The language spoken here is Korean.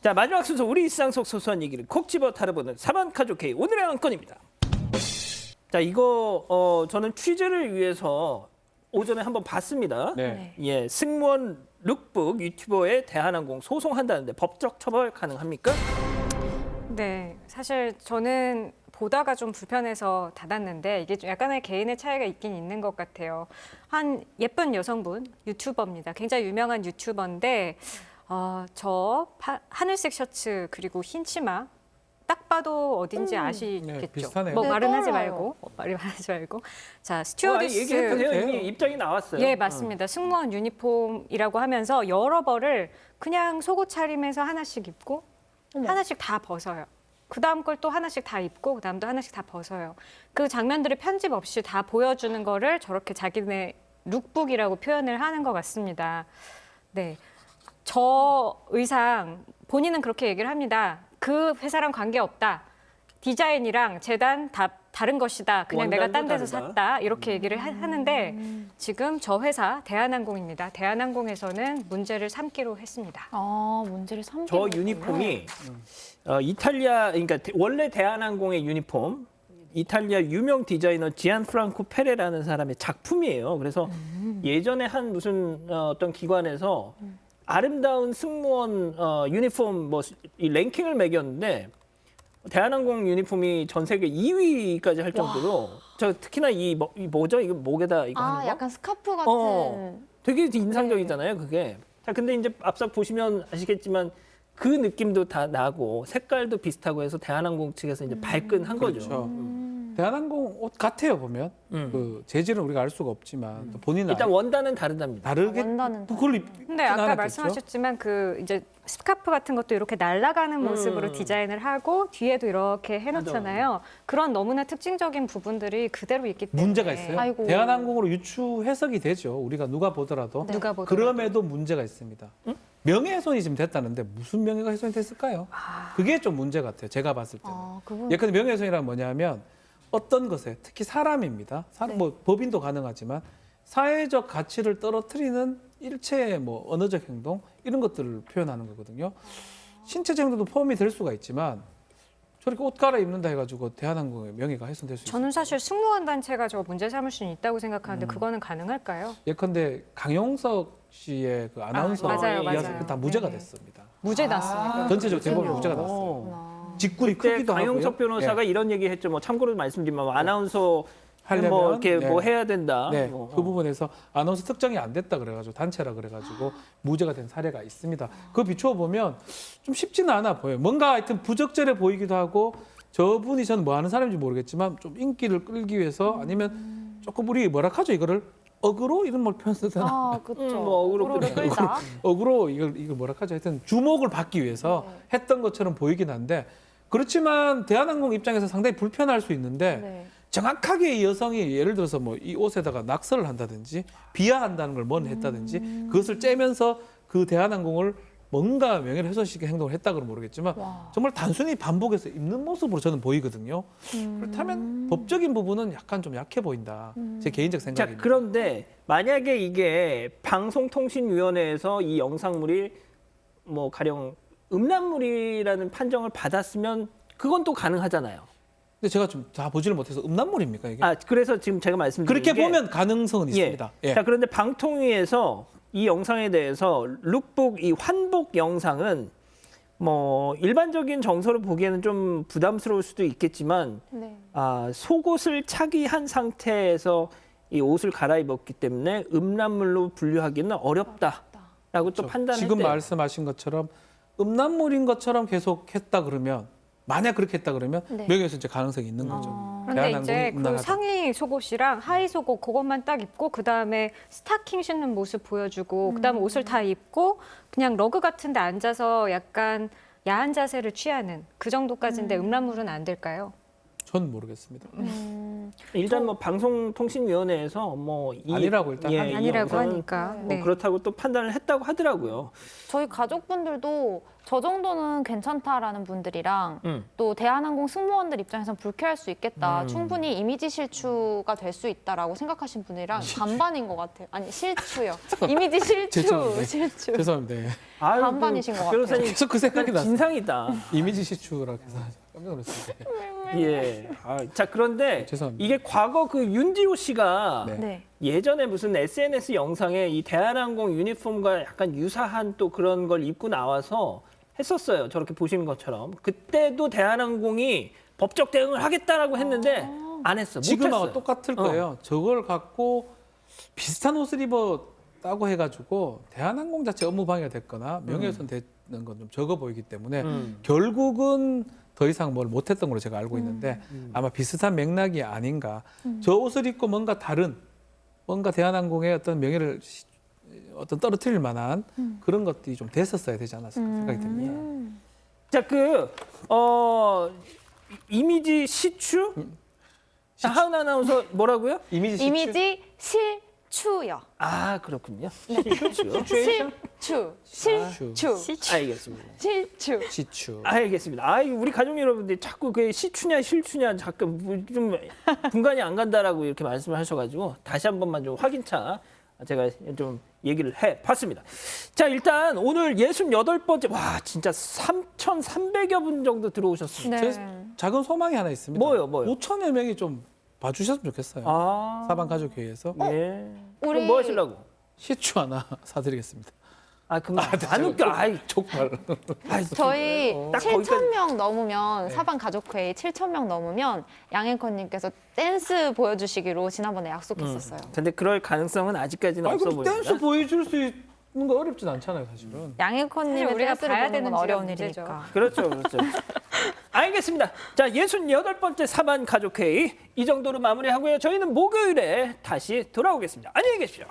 자, 마지막 순서 우리 일상 속 소소한 얘기를 콕 집어 다뤄보는 사반 가족 회의 오늘의 안건입니다. 자, 이거 저는 취재를 위해서 오전에 한번 봤습니다. 네. 예, 승무원 룩북 유튜버에 대한항공 소송한다는데 법적 처벌 가능합니까? 네, 사실 저는 보다가 좀 불편해서 닫았는데 이게 좀 약간의 개인의 차이가 있긴 있는 것 같아요. 한 예쁜 여성분 유튜버입니다. 굉장히 유명한 유튜버인데 하늘색 셔츠 그리고 흰 치마 딱 봐도 어딘지 아시겠죠? 네, 비슷하네요. 뭐 네, 말은 하지 떠올라요. 말고 말하지 말고. 자, 스튜어디스 얘기해도 돼요. 이미 입장이 나왔어요. 예, 맞습니다. 승무원 유니폼이라고 하면서 여러 벌을 그냥 속옷 차림에서 하나씩 입고 하나씩 다 벗어요. 그 다음 걸 또 하나씩 다 입고 그 다음도 하나씩 다 벗어요. 그 장면들을 편집 없이 다 보여주는 거를 저렇게 자기네 룩북이라고 표현을 하는 것 같습니다. 네, 저 의상 본인은 그렇게 얘기를 합니다. 그 회사랑 관계없다. 디자인이랑 재단 다 다른 것이다. 그냥 내가 딴 데서 다르다. 샀다. 이렇게 얘기를 하는데 지금 저 회사 대한항공입니다. 대한항공에서는 문제를 삼기로 했습니다. 문제를 삼기로 저 했군요. 유니폼이 이탈리아, 그러니까 원래 대한항공의 유니폼, 이탈리아 유명 디자이너 지안프랑코 페레라는 사람의 작품이에요. 그래서 예전에 한 무슨 어떤 기관에서 아름다운 승무원 유니폼 이 랭킹을 매겼는데 대한항공 유니폼이 전 세계 2위까지 할 정도로 저 특히나 이 뭐죠? 이거 목에다 이거 하는 거? 약간 스카프 같은. 되게 인상적이잖아요, 그게. 자, 근데 이제 앞서 보시면 아시겠지만 그 느낌도 다 나고 색깔도 비슷하고 해서 대한항공 측에서 이제 발끈한 거죠. 그렇죠. 대한항공 옷 같아요 보면 그 재질은 우리가 알 수가 없지만 또 본인은 일단 원단은 다르답니다. 다르게 원단은 또 그걸 근데 아까 말씀하셨지만 그 이제 스카프 같은 것도 이렇게 날아가는 모습으로 디자인을 하고 뒤에도 이렇게 해놓잖아요. 그런 너무나 특징적인 부분들이 그대로 있기 때문에 문제가 있어요. 아이고. 대한항공으로 유추 해석이 되죠. 우리가 누가 보더라도. 누가 보더라도. 그럼에도 문제가 있습니다. 명예훼손이 지금 됐다는데 무슨 명예가 훼손이 됐을까요? 그게 좀 문제 같아요. 제가 봤을 때는. 그분. 예컨대 명예훼손이란 뭐냐면 어떤 것에 특히 사람입니다. 뭐 법인도 가능하지만 사회적 가치를 떨어뜨리는 일체의 뭐 언어적 행동 이런 것들을 표현하는 거거든요. 신체적 행동도 포함이 될 수가 있지만 저렇게 옷 갈아입는다 해가지고 대한항공의 명예가 훼손될 수 있어요. 저는 사실 승무원 단체가 저 문제 삼을 수는 있다고 생각하는데 그거는 가능할까요? 예컨대 강용석 씨의 그 아나운서 맞아요, 이야기 맞아요. 다 무죄가 네네. 됐습니다. 무죄 났습니다. 전체적 대법이 무죄가 났어요. 오. 직군이 그때 크기도 강용석 하고요. 변호사가 이런 얘기 했죠. 뭐 참고로 말씀드리면 아나운서 하려면, 뭐 이렇게 네. 뭐 해야 된다. 네, 뭐. 그 부분에서 아나운서 특정이 안 됐다 그래가지고 단체라 그래가지고 무죄가 된 사례가 있습니다. 그거 비추어 보면 좀 쉽지는 않아 보여요. 뭔가 하여튼 부적절해 보이기도 하고 저분이 저는 뭐 하는 사람인지 모르겠지만 좀 인기를 끌기 위해서 아니면 조금 우리 뭐라 하죠 이거를 어그로 이런 걸 표현 쓰잖아. 그렇죠. 뭐 어그로를 끌자. 어그로 이걸 뭐라 하죠 하여튼 주목을 받기 위해서 했던 것처럼 보이긴 한데 그렇지만 대한항공 입장에서 상당히 불편할 수 있는데 네. 정확하게 이 여성이 예를 들어서 뭐 이 옷에다가 낙서를 한다든지 비하한다는 걸 뭔 했다든지 그것을 째면서 그 대한항공을 뭔가 명예를 훼손시키는 행동을 했다 그러면 모르겠지만 정말 단순히 반복해서 입는 모습으로 저는 보이거든요. 그렇다면 법적인 부분은 약간 좀 약해 보인다. 제 개인적 자, 생각입니다. 그런데 만약에 이게 방송통신위원회에서 이 영상물이 뭐 가령 음란물이라는 판정을 받았으면 그건 또 가능하잖아요. 근데 제가 좀 다 보지를 못해서 음란물입니까 이게? 그래서 지금 제가 말씀드린 그렇게 게 보면 가능성은 있습니다. 예. 자, 그런데 방통위에서 이 영상에 대해서 룩북 이 환복 영상은 뭐 일반적인 정서를 보기에는 좀 부담스러울 수도 있겠지만 네. 속옷을 차기한 상태에서 이 옷을 갈아입었기 때문에 음란물로 분류하기는 어렵다라고 또 판단했대요. 지금 말씀하신 것처럼 음란물인 것처럼 계속 했다 그러면 만약 그렇게 했다 그러면 네. 명예훼손죄 가능성이 있는 거죠. 그런데 이제 대한항공이 그 음란하다. 상의 속옷이랑 하의 속옷 그것만 딱 입고 그다음에 스타킹 신는 모습 보여주고 그다음에 옷을 다 입고 그냥 러그 같은 데 앉아서 약간 야한 자세를 취하는 그 정도까지인데 음란물은 안 될까요? 전 모르겠습니다. 일단 뭐 방송통신위원회에서 아니라고 일단 하는 아니라고 영상은 하니까. 뭐 네. 그렇다고 또 판단을 했다고 하더라고요. 저희 가족분들도 저 정도는 괜찮다라는 분들이랑 또 대한항공 승무원들 입장에선 불쾌할 수 있겠다. 충분히 이미지 실추가 될 수 있다라고 생각하신 분이랑 반반인 것 같아요. 아니 실추요. 이미지 실추. 죄송합니다. 실추. 죄송합니다. 예. 아유, 반반이신 것 같아요. 변호사님 계속 그 생각이 났어요. 진상이다. 이미지 시추라고 해서 깜짝 놀랐습니다. 예. 자 그런데 죄송합니다. 이게 과거 그 윤지호 씨가 네. 네. 예전에 무슨 SNS 영상에 이 대한항공 유니폼과 약간 유사한 또 그런 걸 입고 나와서 했었어요. 저렇게 보시는 것처럼. 그때도 대한항공이 법적 대응을 하겠다라고 했는데 안 했어. 지금하고 못했어요. 똑같을 거예요. 저걸 갖고 비슷한 옷을 입었다고 해가지고 대한항공 자체 업무 방해가 됐거나 명예훼손 되는 건 좀 적어 보이기 때문에 결국은 더 이상 뭘 못했던 걸로 제가 알고 있는데 아마 비슷한 맥락이 아닌가. 저 옷을 입고 뭔가 다른, 뭔가 대한항공의 어떤 명예를 어떤 떨어뜨릴 만한 그런 것들이 좀 됐었어야 되지 않았을까 생각이 듭니다. 자, 이미지 시추? 하은 아나운서 뭐라고요? 이미지 실추요. 아, 그렇군요. 실추. 실추. 알겠습니다. 실추. 시추. 알겠습니다. 우리 가족 여러분들이 자꾸 그 시추냐 실추냐 자꾸 좀 분간이 안 간다라고 이렇게 말씀을 하셔가지고 다시 한 번만 좀 확인차 제가 좀 얘기를 해봤습니다. 자, 일단 오늘 68번째, 와, 진짜 3,300여 분 정도 들어오셨습니다. 네. 제 작은 소망이 하나 있습니다. 뭐요? 5천여 명이 좀 봐주셨으면 좋겠어요. 아, 사방가족회의에서 예. 우리- 그럼 뭐 하시려고? 시추 하나 사드리겠습니다. 그럼 안 웃겨. 족발. 저희 딱 거기까지. 7,000명 넘으면 사방 가족회의 7,000명 넘으면 양앵커님께서 댄스 보여주시기로 지난번에 약속했었어요. 근데 그럴 가능성은 아직까지는 아니 없어 그럼 보입니다. 댄스 보여줄 수 있는 거 어렵진 않잖아요, 사실은. 양앵커님의 사실 우리가 댄스를 봐야 보는 건 되는 어려운 문제죠. 일이니까. 그렇죠, 그렇죠. 알겠습니다. 자, 68번째 사반 가족회의 이 정도로 마무리하고요. 저희는 목요일에 다시 돌아오겠습니다. 안녕히 계십시오.